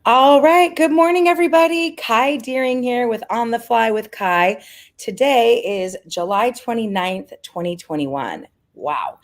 All right. Good morning, everybody. Kai Deering here with On the Fly with Kai. Today is July 29th, 2021. Wow.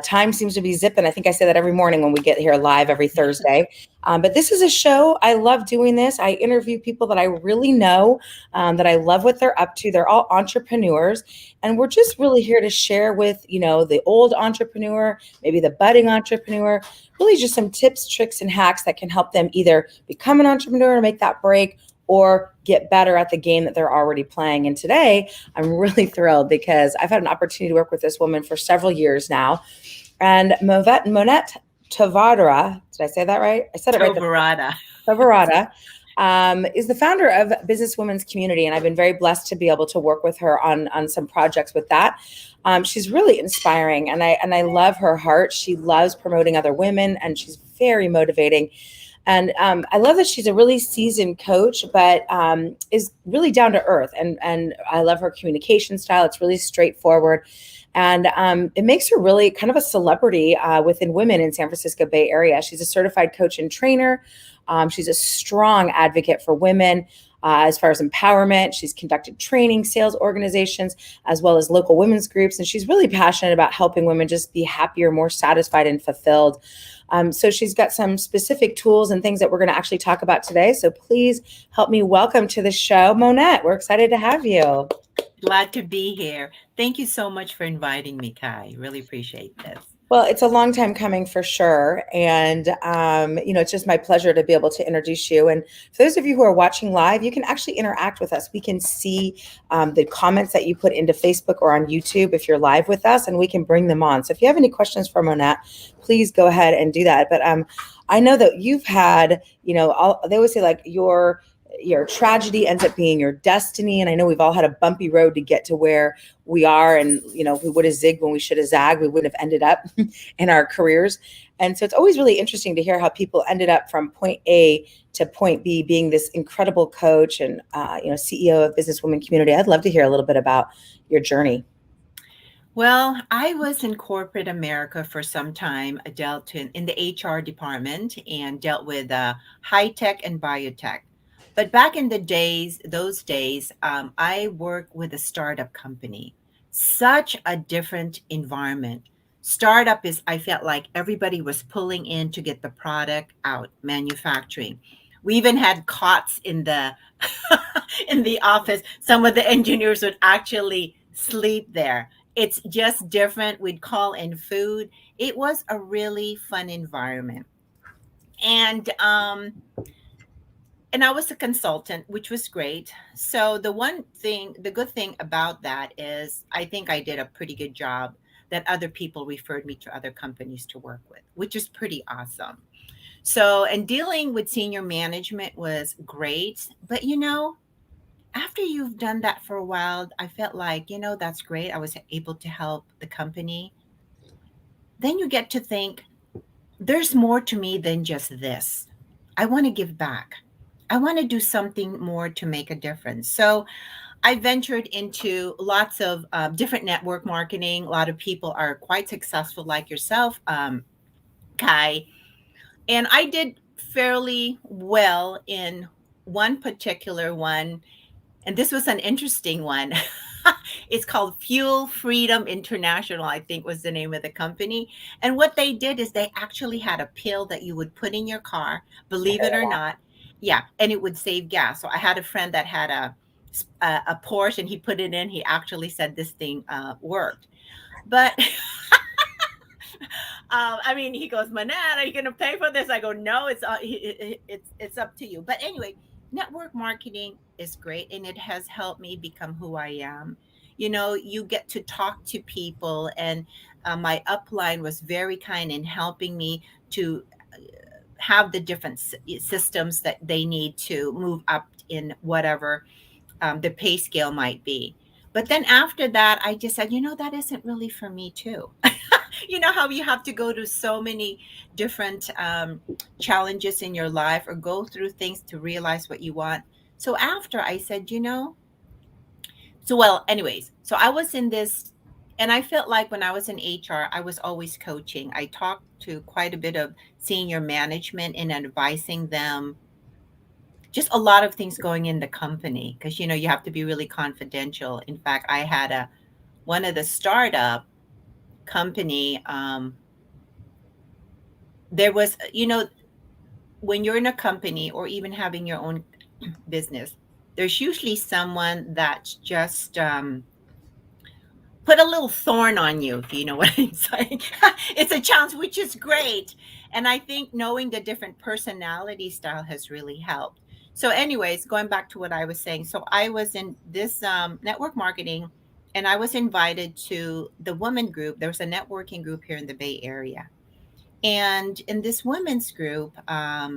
Time seems to be zipping. I think I say that every morning when we get here live every Thursday. But this is a show. I love doing this. I interview people that I really know, that I love what they're up to. They're all entrepreneurs. And we're just really here to share with, the old entrepreneur, maybe the budding entrepreneur, really just some tips, tricks, and hacks that can help them either become an entrepreneur or make that break or get better at the game that they're already playing. And today, I'm really thrilled because I've had an opportunity to work with this woman for several years now. And Monette Toverada, did I say that right? I said it right. Toverada. Toverada is the founder of Businesswomen's Community, and I've been very blessed to be able to work with her on some projects with that. She's really inspiring, and I love her heart. She loves promoting other women, and she's very motivating. And I love that she's a really seasoned coach, but is really down to earth. And I love her communication style. It's really straightforward. And it makes her really kind of a celebrity within women in San Francisco Bay Area. She's a certified coach and trainer. She's a strong advocate for women. As far as empowerment, she's conducted training, sales organizations, as well as local women's groups. And she's really passionate about helping women just be happier, more satisfied, and fulfilled. So she's got some specific tools and things that we're going to actually talk about today. So please help me welcome to the show, Monette. We're excited to have you. Glad to be here. Thank you so much for inviting me, Kai. Really appreciate this. Well, it's a long time coming for sure. And, it's just my pleasure to be able to introduce you. And for those of you who are watching live, you can actually interact with us. We can see the comments that you put into Facebook or on YouTube if you're live with us, and we can bring them on. So if you have any questions for Monette, please go ahead and do that. But I know that you've had, they always say like your tragedy ends up being your destiny. And I know we've all had a bumpy road to get to where we are. And, if we would have zigged when we should have zagged, we wouldn't have ended up in our careers. And so it's always really interesting to hear how people ended up from point A to point B, being this incredible coach and, CEO of Businesswomen Community. I'd love to hear a little bit about your journey. Well, I was in corporate America for some time. I dealt in the HR department and dealt with high tech and biotech. But back in those days, I worked with a startup company. Such a different environment. Startup is, I felt like everybody was pulling in to get the product out, manufacturing. We even had cots in the in the office. Some of the engineers would actually sleep there. It's just different. We'd call in food. It was a really fun environment. And and I was a consultant, which was great. So the good thing about that is I think I did a pretty good job that other people referred me to other companies to work with, which is pretty awesome. So, and dealing with senior management was great. But, after you've done that for a while, I felt like, that's great. I was able to help the company. Then you get to think, there's more to me than just this. I want to give back. I want to do something more to make a difference. So I ventured into lots of different network marketing. A lot of people are quite successful, like yourself, Kai. And I did fairly well in one particular one. And this was an interesting one. It's called Fuel Freedom International, I think was the name of the company. And what they did is they actually had a pill that you would put in your car, believe it or not. Yeah, and it would save gas. So I had a friend that had a Porsche and he put it in. He actually said this thing worked. But I mean, he goes, Manette, are you going to pay for this? I go, no, it's up to you. But anyway, network marketing is great, and it has helped me become who I am. You get to talk to people, and my upline was very kind in helping me to have the different systems that they need to move up in whatever the pay scale might be. But then after that, I just said, that isn't really for me too. You know how you have to go to so many different challenges in your life or go through things to realize what you want. So after I said, so well, anyways, so I was in this, and I felt like when I was in HR, I was always coaching. I talked to quite a bit of senior management and advising them just a lot of things going in the company because you have to be really confidential. In fact, I had a one of the startup company. There was, when you're in a company or even having your own business, there's usually someone that's just put a little thorn on you, if you know what I'm saying. It's a challenge, which is great. And I think knowing the different personality style has really helped. So, anyways, going back to what I was saying. So, I was in this network marketing and I was invited to the women group. There was a networking group here in the Bay Area. And in this women's group, I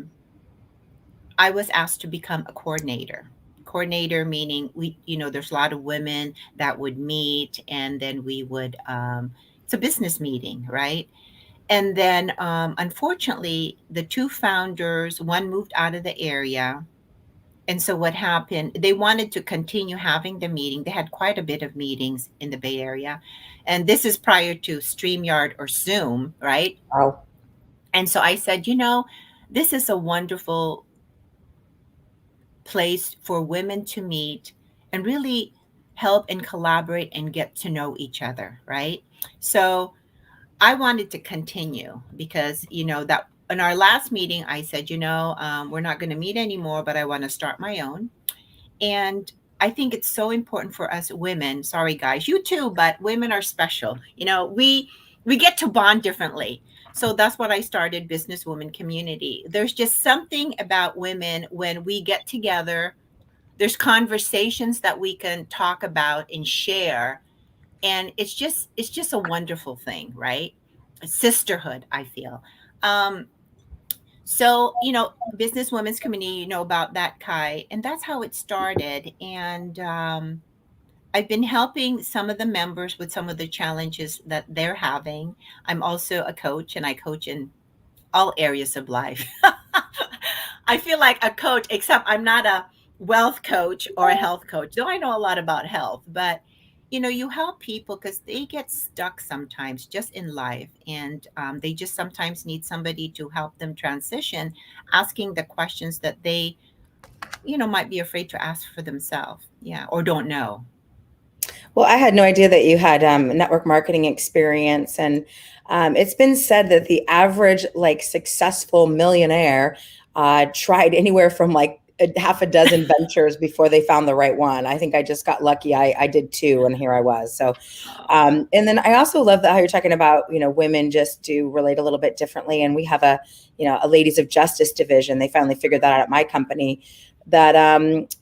was asked to become a coordinator. Coordinator meaning there's a lot of women that would meet, and then we would, it's a business meeting, right? And then, unfortunately, the two founders, one moved out of the area. And so what happened, they wanted to continue having the meeting. They had quite a bit of meetings in the Bay Area. And this is prior to StreamYard or Zoom, right? Wow. And so I said, this is a wonderful place for women to meet and really help and collaborate and get to know each other, right? So I wanted to continue because, that in our last meeting, I said, we're not going to meet anymore, but I want to start my own. And I think it's so important for us women. Sorry, guys, you too, but women are special. We get to bond differently. So that's what I started Businesswoman Community. There's just something about women when we get together. There's conversations that we can talk about and share, and it's just a wonderful thing, right? Sisterhood, I feel. So, Business Women's Community, you know about that, Kai, and that's how it started. And I've been helping some of the members with some of the challenges that they're having. I'm also a coach, and I coach in all areas of life. I feel like a coach, except I'm not a wealth coach or a health coach, though I know a lot about health. But you help people because they get stuck sometimes just in life, and they just sometimes need somebody to help them transition, asking the questions that they, might be afraid to ask for themselves, yeah, or don't know. Well, I had no idea that you had network marketing experience, and it's been said that the average like successful millionaire tried anywhere from like half a dozen ventures before they found the right one. I think I just got lucky. I did two, and here I was. So, and then I also love that how you're talking about women just do relate a little bit differently, and we have a ladies of justice division. They finally figured that out at my company, that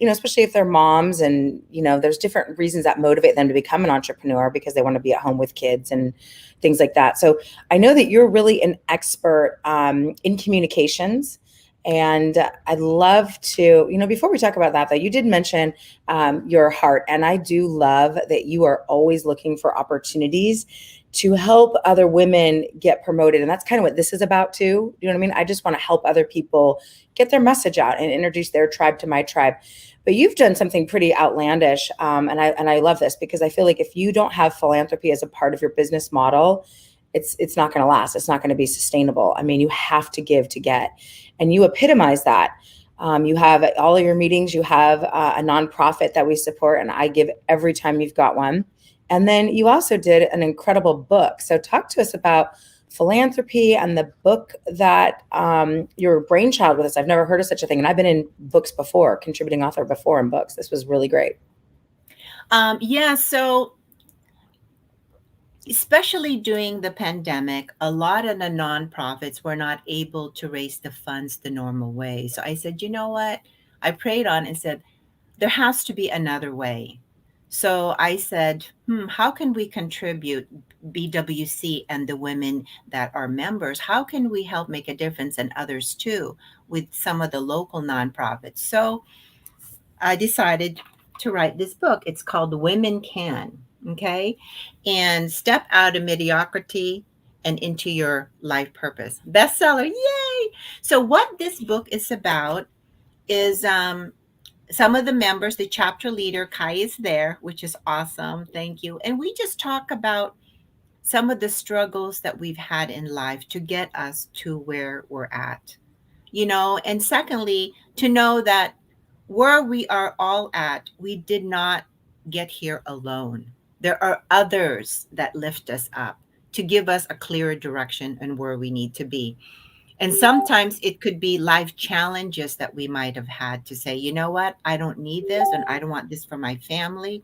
especially if they're moms, and there's different reasons that motivate them to become an entrepreneur because they want to be at home with kids and things like that. So I know that you're really an expert in communications, and I'd love to, before we talk about that though, you did mention your heart, and I do love that you are always looking for opportunities to help other women get promoted. And that's kind of what this is about too. You know what I mean? I just want to help other people get their message out and introduce their tribe to my tribe. But you've done something pretty outlandish. And I love this because I feel like if you don't have philanthropy as a part of your business model, it's not going to last. It's not going to be sustainable. I mean, you have to give to get, and you epitomize that. You have at all of your meetings, you have a nonprofit that we support, and I give every time you've got one. And then you also did an incredible book. So talk to us about philanthropy and the book that your brainchild with us. I've never heard of such a thing. And I've been in books before, contributing author before in books. This was really great. Yeah, so especially during the pandemic, a lot of the nonprofits were not able to raise the funds the normal way. So I said, you know what? I prayed on and said, there has to be another way. So I said, how can we contribute, BWC and the women that are members? How can we help make a difference, and others too, with some of the local nonprofits? So I decided to write this book. It's called Women Can, okay? And Step Out of Mediocrity and Into Your Life Purpose. Bestseller, yay! So what this book is about is some of the members, the chapter leader, Kai, is there, which is awesome. Thank you. And we just talk about some of the struggles that we've had in life to get us to where we're at. And secondly, to know that where we are all at, we did not get here alone. There are others that lift us up to give us a clearer direction and where we need to be. And sometimes it could be life challenges that we might have had to say, you know what, I don't need this and I don't want this for my family.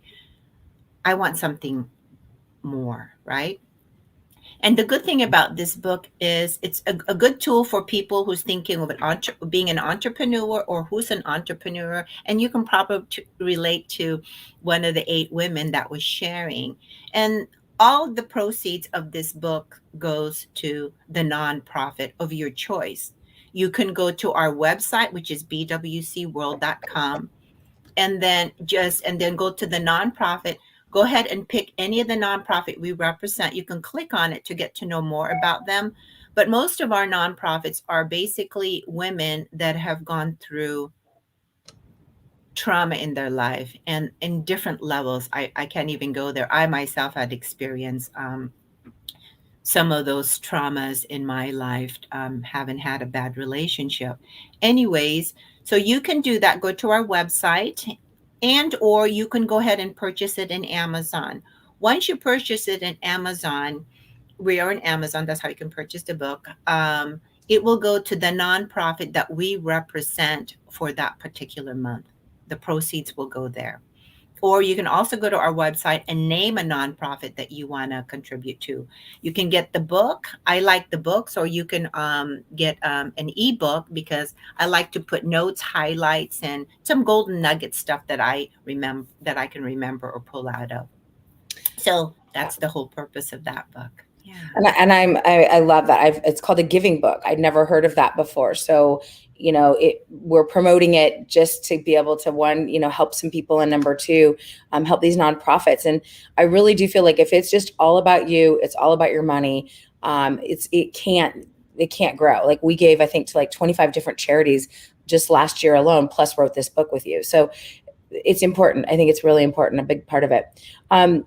I want something more, right? And the good thing about this book is it's a good tool for people who's thinking of being an entrepreneur or who's an entrepreneur. And you can probably relate to one of the 8 women that was sharing. And all the proceeds of this book goes to the nonprofit of your choice. You can go to our website, which is bwcworld.com, and then go to the nonprofit. Go ahead and pick any of the nonprofit we represent. You can click on it to get to know more about them. But most of our nonprofits are basically women that have gone through trauma in their life and in different levels. I can't even go there. I myself had experienced some of those traumas in my life, haven't had a bad relationship. Anyways, so you can do that. Go to our website, and or you can go ahead and purchase it in Amazon. Once you purchase it in Amazon, we are in Amazon. That's how you can purchase the book. It will go to the nonprofit that we represent for that particular month. The proceeds will go there. Or you can also go to our website and name a nonprofit that you want to contribute to. You can get the book. I like the books, or you can get an ebook, because I like to put notes, highlights, and some golden nugget stuff that I remember, that I can remember or pull out of. So that's the whole purpose of that book. Yeah. I love that. It's called a giving book. I'd never heard of that before. So, we're promoting it just to be able to, one, help some people, and number two, help these nonprofits. And I really do feel like if it's just all about you, it's all about your money. It can't grow. Like, we gave, I think, to like 25 different charities just last year alone, plus wrote this book with you. So it's important. I think it's really important, a big part of it.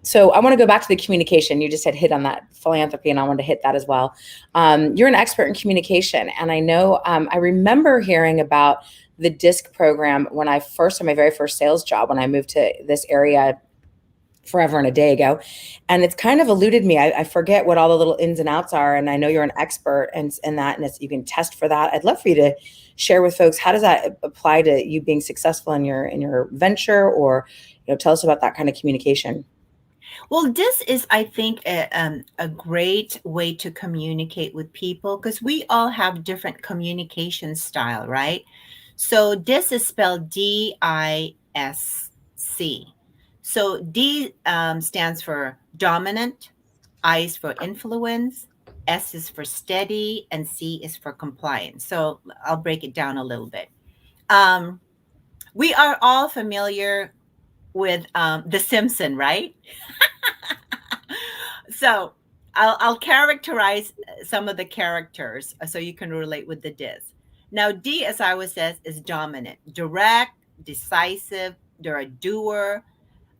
So I want to go back to the communication. You just had hit on that philanthropy, and I want to hit that as well. You're an expert in communication, and I know I remember hearing about the DISC program when I first had my very first sales job, when I moved to this area forever and a day ago. And it's kind of eluded me. I forget what all the little ins and outs are. And I know you're an expert in that, and you can test for that. I'd love for you to share with folks, how does that apply to you being successful in your venture, or tell us about that kind of communication. Well, this is, I think, a great way to communicate with people, because we all have different communication style, right? So this is spelled DISC. So D stands for dominant, I is for influence, S is for steady, and C is for compliance. So I'll break it down a little bit. Um, we are all familiar with The Simpson, right? So I'll characterize some of the characters so you can relate with the dis. Now, D, as I always says, is dominant, direct, decisive. They're a doer.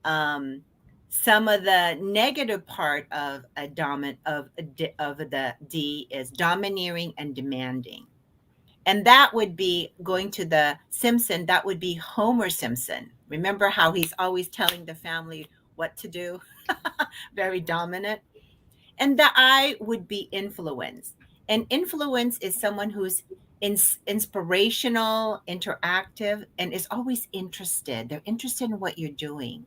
Um, some of the negative part of a dominant of the D is domineering and demanding. And that would be, going to the Simpson, that would be Homer Simpson. Remember how he's always telling the family what to do? Very dominant. And the I would be influence. And influence is someone who's inspirational, interactive, and is always interested. They're interested in what you're doing.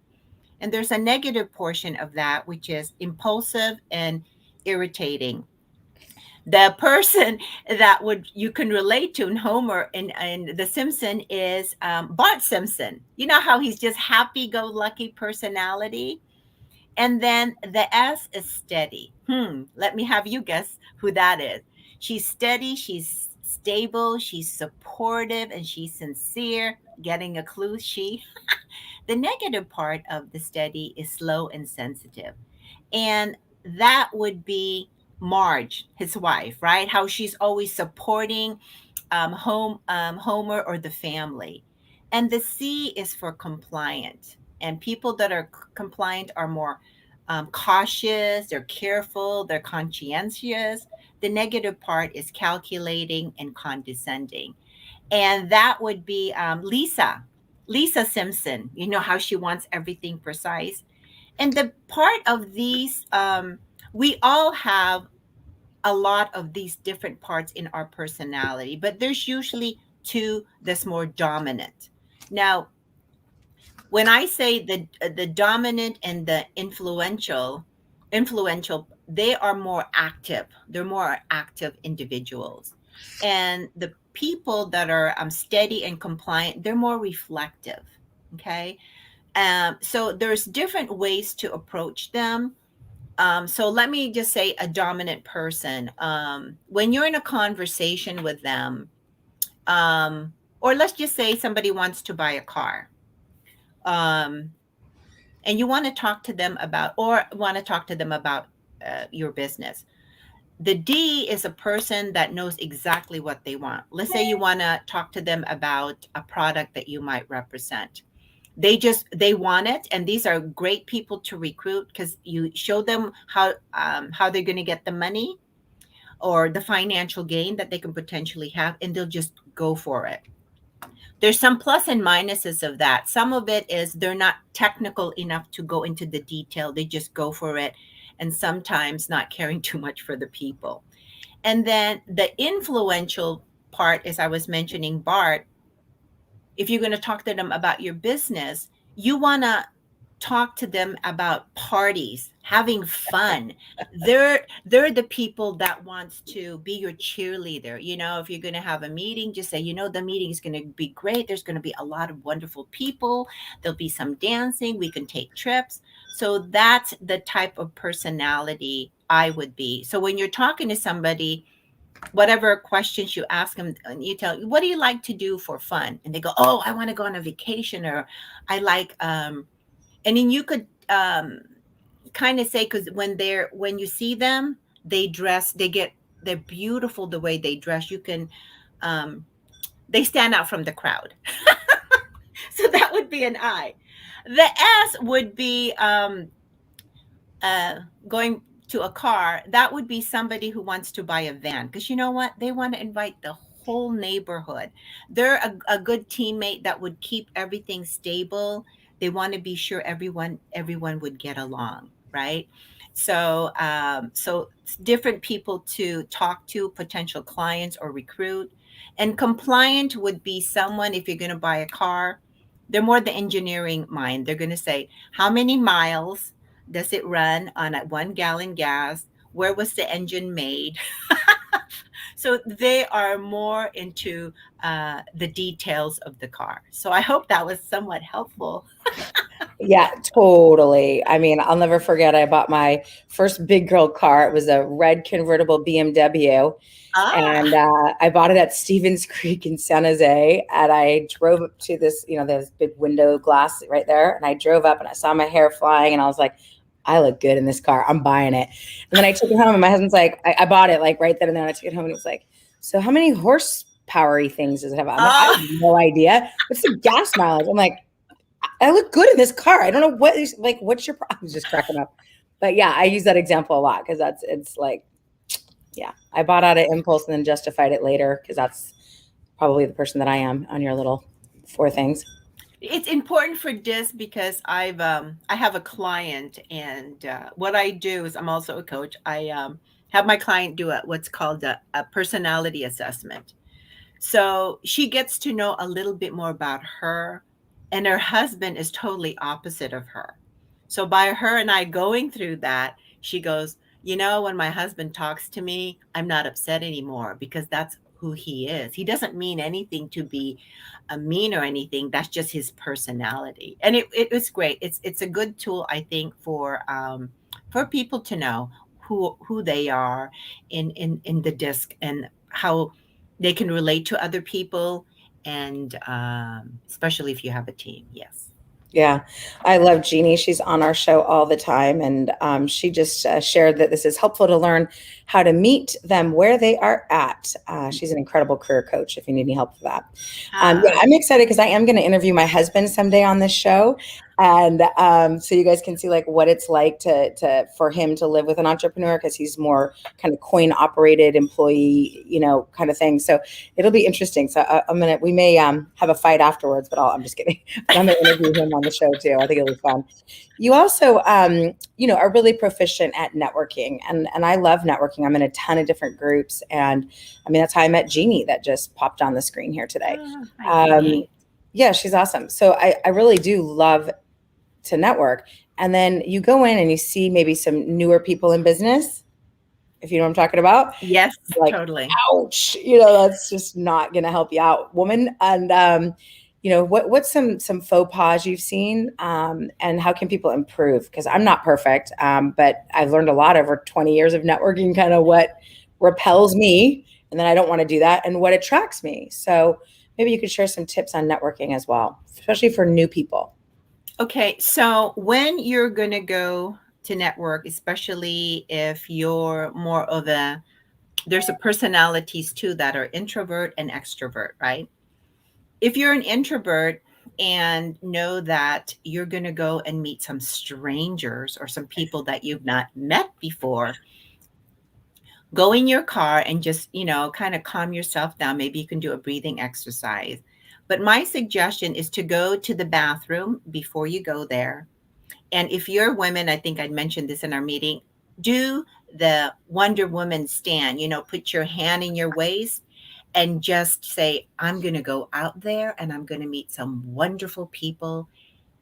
And there's a negative portion of that, which is impulsive and irritating. The person that would you can relate to in Homer and The Simpson is Bart Simpson. You know how he's just happy-go-lucky personality. And then the S is steady. Let me have you guess who that is. She's steady, she's stable, she's supportive, and she's sincere. Getting a clue? The negative part of the steady is slow and sensitive. And that would be Marge, his wife, right? How she's always supporting Homer or the family. And the C is for compliant. And people that are compliant are more cautious, they're careful, they're conscientious. The negative part is calculating and condescending. And that would be Lisa. Lisa Simpson, you know how she wants everything precise. And the part of these, we all have a lot of these different parts in our personality, but there's usually two that's more dominant. Now, when I say the dominant and the influential, they are more active. They're more active individuals, and the people that are steady and compliant, they're more reflective. Okay, so there's different ways to approach them. So let me just say a dominant person. When you're in a conversation with them, or let's just say somebody wants to buy a car. Um, and you want to talk to them about or want to talk to them about your business. The D is a person that knows exactly what they want. Let's say you want to talk to them about a product that you might represent. They want it, and these are great people to recruit because you show them how they're going to get the money or the financial gain that they can potentially have, and they'll just go for it. There's some plus and minuses of that. Some of it is they're not technical enough to go into the detail. They just go for it, and sometimes not caring too much for the people. And then the influential part, as I was mentioning, Bart, if you're going to talk to them about your business, you want to talk to them about parties, having fun. They're the people that wants to be your cheerleader. You know, if you're going to have a meeting, just say, you know, the meeting is going to be great. There's going to be a lot of wonderful people. There'll be some dancing. We can take trips. So that's the type of personality I would be. So when you're talking to somebody, whatever questions you ask them, and you tell, what do you like to do for fun? And they go, oh, I want to go on a vacation, or I like and then you could kind of say, because when you see them, they're beautiful the way they dress. You can they stand out from the crowd. So that would be an I. The S would be going to a car. That would be somebody who wants to buy a van, because you know what, they want to invite the whole neighborhood. They're a good teammate that would keep everything stable. They want to be sure everyone would get along, right? So different people to talk to, potential clients or recruit. And compliant would be someone, if you're going to buy a car, they're more the engineering mind. They're going to say, how many miles does it run on a 1 gallon gas? Where was the engine made? So they are more into the details of the car. So I hope that was somewhat helpful. Yeah, totally. I mean, I'll never forget, I bought my first big girl car. It was a red convertible BMW. And Ah, I bought it at Stevens Creek in San Jose. And I drove up to this, there's big window glass right there. And I drove up and I saw my hair flying. And I was like, I look good in this car. I'm buying it. And then I took it home. And my husband's like, I bought it like right then and there. And I took it home. And he was like, so how many horsepower things does it have? I'm like, I have ah. no idea. What's the gas mileage? I'm like, I look good in this car. I don't know what is like, what's your problem? I was just cracking up. But yeah, I use that example a lot because it's like, yeah, I bought out of impulse and then justified it later because that's probably the person that I am on your little four things. It's important for this because I have a client, and what I do is I'm also a coach. I have my client do what's called a personality assessment. So she gets to know a little bit more about her, and her husband is totally opposite of her. So by her and I going through that, she goes, you know, when my husband talks to me, I'm not upset anymore because that's who he is. He doesn't mean anything to be a mean or anything. That's just his personality. And it was great. It's a good tool, I think, for people to know who they are in the disc, and how they can relate to other people, and especially if you have a team. Yes. Yeah, I love Jeannie. She's on our show all the time. And she just shared that this is helpful to learn how to meet them where they are at. She's an incredible career coach if you need any help with that. Yeah, Ah, I'm excited because I am going to interview my husband someday on this show. And so you guys can see like what it's like to for him to live with an entrepreneur, because he's more kind of coin operated employee, kind of thing. So it'll be interesting. So we may have a fight afterwards, but I'm just kidding. But I'm gonna interview him on the show too. I think it'll be fun. You also, are really proficient at networking, and I love networking. I'm in a ton of different groups, and I mean that's how I met Jeannie that just popped on the screen here today. Oh, hi, Um, Jeannie. yeah, she's awesome. So I really do love to network. And then you go in and you see maybe some newer people in business, if you know what I'm talking about. Yes, Like, totally. ouch, that's just not going to help you out, woman. And what's some faux pas you've seen, and how can people improve? Because I'm not perfect, but I've learned a lot over 20 years of networking, kind of what repels me, and then I don't want to do that, and what attracts me. So maybe you could share some tips on networking as well, especially for new people. Okay, so when you're going to go to network, especially if you're more of there's a personalities too that are introvert and extrovert, right? If you're an introvert and know that you're going to go and meet some strangers or some people that you've not met before, go in your car and just, kind of calm yourself down. Maybe you can do a breathing exercise. But my suggestion is to go to the bathroom before you go there. And if you're women, I think I'd mentioned this in our meeting, do the Wonder Woman stand, put your hand in your waist and just say, I'm going to go out there and I'm going to meet some wonderful people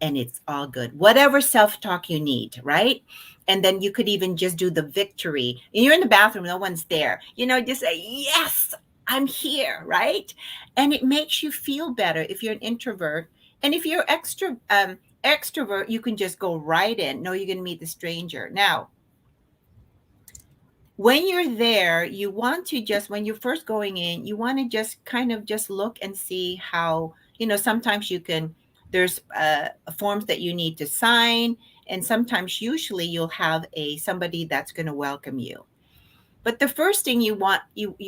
and it's all good. Whatever self talk you need, right? And then you could even just do the victory. And you're in the bathroom, no one's there. Just say, yes, I'm here, right? And it makes you feel better if you're an introvert. And if you're extrovert, you can just go right in. No, you're going to meet the stranger. Now, when you're there, you want to just, when you're first going in, you want to just kind of just look and see how, sometimes you can, there's forms that you need to sign. And sometimes usually you'll have somebody that's going to welcome you. But the first thing you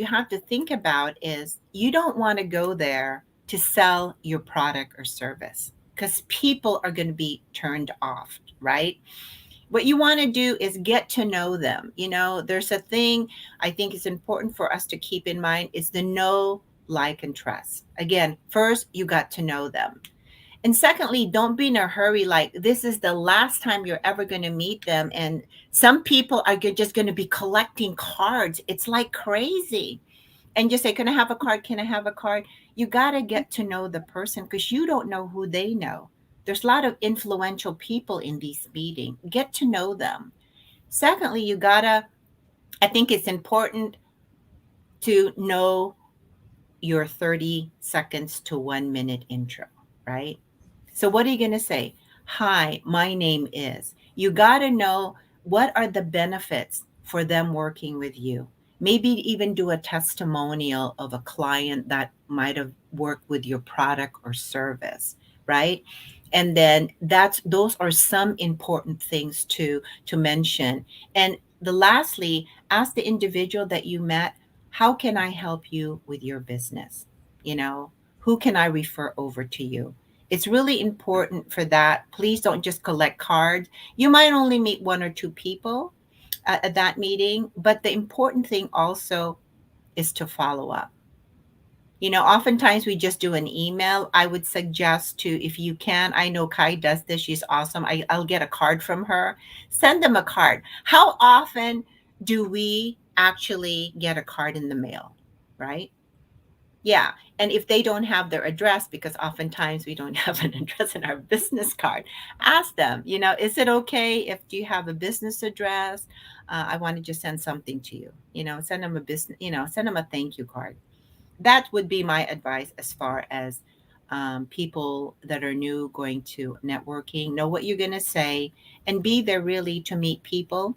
have to think about is you don't want to go there to sell your product or service because people are going to be turned off, right? What you want to do is get to know them. There's a thing I think is important for us to keep in mind is the know, like, and trust. Again, first, you got to know them. And secondly, don't be in a hurry like this is the last time you're ever going to meet them. And some people are just going to be collecting cards. It's like crazy. And just say, can I have a card? Can I have a card? You got to get to know the person because you don't know who they know. There's a lot of influential people in these meetings. Get to know them. Secondly, I think it's important to know your 30 seconds to 1 minute intro, right? So what are you going to say? Hi, my name is. You got to know what are the benefits for them working with you. Maybe even do a testimonial of a client that might have worked with your product or service, right? And then those are some important things to mention. And lastly, ask the individual that you met, how can I help you with your business? Who can I refer over to you? It's really important for that. Please don't just collect cards. You might only meet one or two people at that meeting, but the important thing also is to follow up. Oftentimes we just do an email. I would suggest to, if you can, I know Kai does this. She's awesome. I'll get a card from her. Send them a card. How often do we actually get a card in the mail, right? Yeah. And if they don't have their address, because oftentimes we don't have an address in our business card, ask them, is it okay if do you have a business address? I want to just send something to you, send them a business, send them a thank you card. That would be my advice as far as people that are new going to networking. Know what you're going to say and be there really to meet people.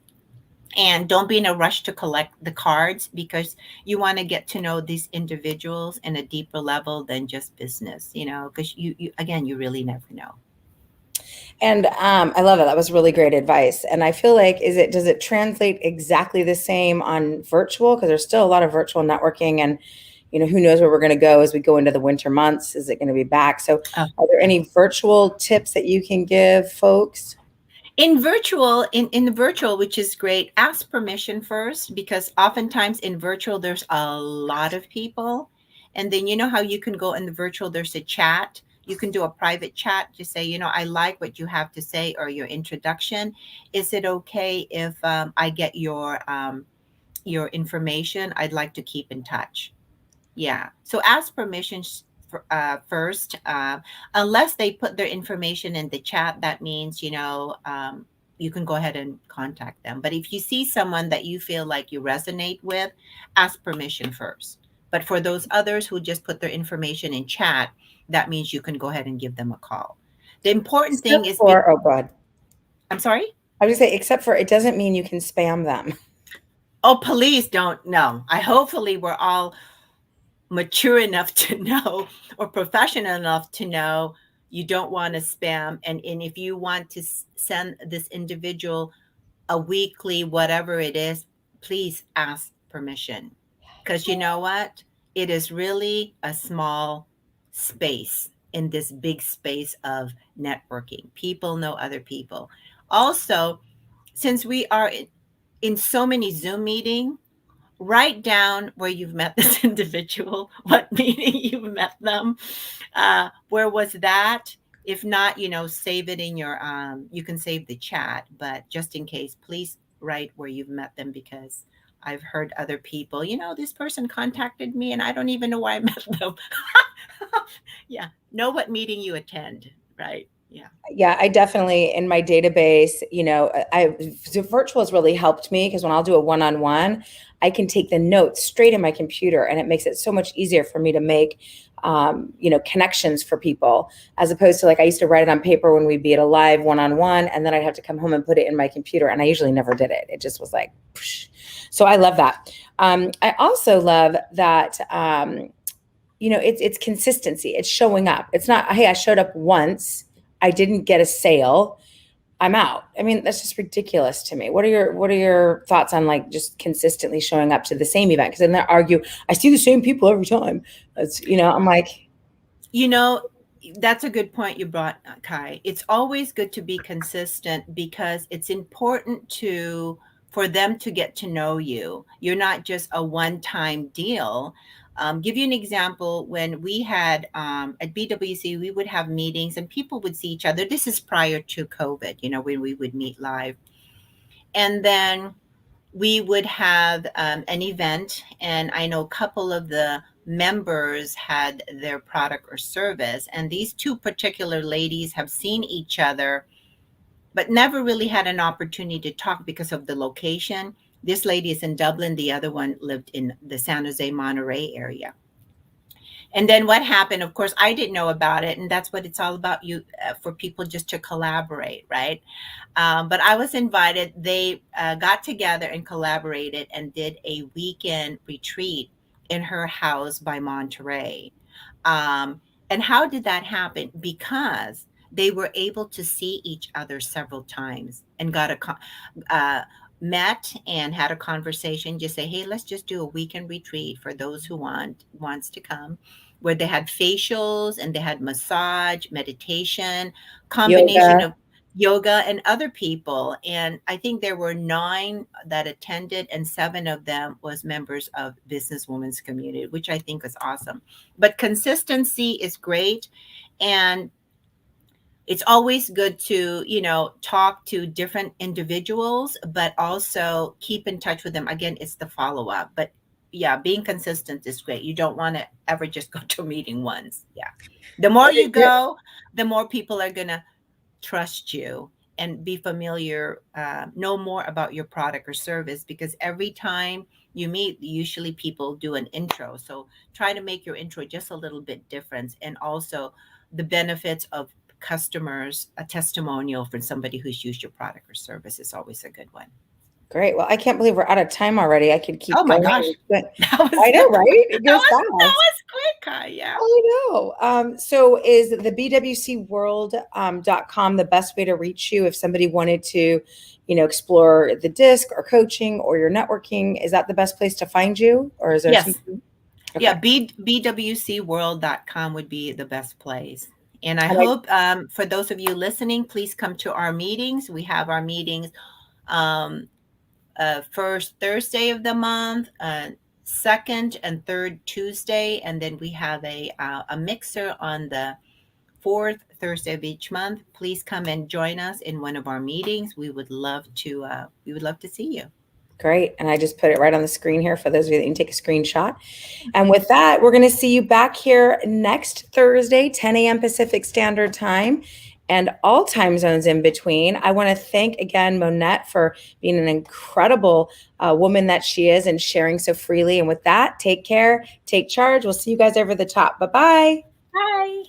And don't be in a rush to collect the cards because you want to get to know these individuals in a deeper level than just business, because you again, you really never know. And I love it. That was really great advice. And I feel like, does it translate exactly the same on virtual? Because there's still a lot of virtual networking, and who knows where we're going to go as we go into the winter months? Is it going to be back? So Oh. are there any virtual tips that you can give folks? In virtual, in the virtual, which is great, ask permission first, because oftentimes in virtual there's a lot of people, and then you know how you can go in the virtual, there's a chat, you can do a private chat, just say, I like what you have to say, or your introduction. Is it okay if I get your information? I'd like to keep in touch. Yeah. So ask permission first. Unless they put their information in the chat, that means, you can go ahead and contact them. But if you see someone that you feel like you resonate with, ask permission first. But for those others who just put their information in chat, that means you can go ahead and give them a call. The important thing Except is, for, oh God, I'm sorry? I was going to say, except for it doesn't mean you can spam them. Oh, please don't. No. Hopefully we're all mature enough to know, or professional enough to know, you don't want to spam. And if you want to send this individual a weekly whatever it is, please ask permission, because you know what, it is really a small space in this big space of networking. People know other people. Also, since we are in so many Zoom meetings, write down where you've met this individual, what meeting you've met them, where was that. If not, save it in your, you can save the chat, but just in case, please write where you've met them, because I've heard other people, this person contacted me and I don't even know why I met them. Yeah. Know what meeting you attend, right? Yeah. Yeah, I definitely, in my database, the virtual has really helped me, because when I'll do a one-on-one, I can take the notes straight in my computer, and it makes it so much easier for me to make, connections for people, as opposed to, like, I used to write it on paper when we'd be at a live one-on-one, and then I'd have to come home and put it in my computer, and I usually never did it. It just was like, psh. So I love that. I also love that, it's consistency. It's showing up. It's not, hey, I showed up once, I didn't get a sale, I'm out. I mean, that's just ridiculous to me. What are your thoughts on, like, just consistently showing up to the same event? Because then they argue, I see the same people every time. I'm like, that's a good point you brought, Kai. It's always good to be consistent, because it's important for them to get to know you. You're not just a one-time deal. Give you an example. When we had at BWC, we would have meetings and people would see each other. This is prior to COVID, when we would meet live. And then we would have an event, and I know a couple of the members had their product or service, and these two particular ladies have seen each other but never really had an opportunity to talk because of the location. This lady is in Dublin, the other one lived in the San Jose Monterey area. And then what happened, of course, I didn't know about it, and that's what it's all about, for people just to collaborate, right? But I was invited. They got together and collaborated and did a weekend retreat in her house by Monterey. And how did that happen? Because they were able to see each other several times and met and had a conversation. Just say, hey, let's just do a weekend retreat for those who wants to come, where they had facials and they had massage, meditation, combination of yoga and other people. And I think there were 9 that attended, and 7 of them was members of Businesswomen's Community, which I think was awesome. But consistency is great. And it's always good to, talk to different individuals, but also keep in touch with them. Again, it's the follow-up. But yeah, being consistent is great. You don't want to ever just go to a meeting once. Yeah. The more you go, the more people are going to trust you and be familiar, know more about your product or service, because every time you meet, usually people do an intro. So try to make your intro just a little bit different. And also the benefits of customers, a testimonial from somebody who's used your product or service is always a good one. Great. Well, I can't believe we're out of time already. I could keep going. Oh my going. gosh. I know, right? It goes fast. That was quick, yeah. I know. So is the bwcworld.com the best way to reach you if somebody wanted to, explore the disc or coaching or your networking? Is that the best place to find you? Or is there something? Okay. Yeah, bwcworld.com would be the best place. And I And I, hope for those of you listening, please come to our meetings. We have our meetings um, first Thursday of the month, second and third Tuesday, and then we have a mixer on the fourth Thursday of each month. Please come and join us in one of our meetings. We would love to see you. Great. And I just put it right on the screen here for those of you that can take a screenshot. And with that, we're going to see you back here next Thursday, 10 a.m. Pacific Standard Time, and all time zones in between. I want to thank again Monette for being an incredible woman that she is and sharing so freely. And with that, take care, take charge. We'll see you guys over the top. Bye bye. Bye.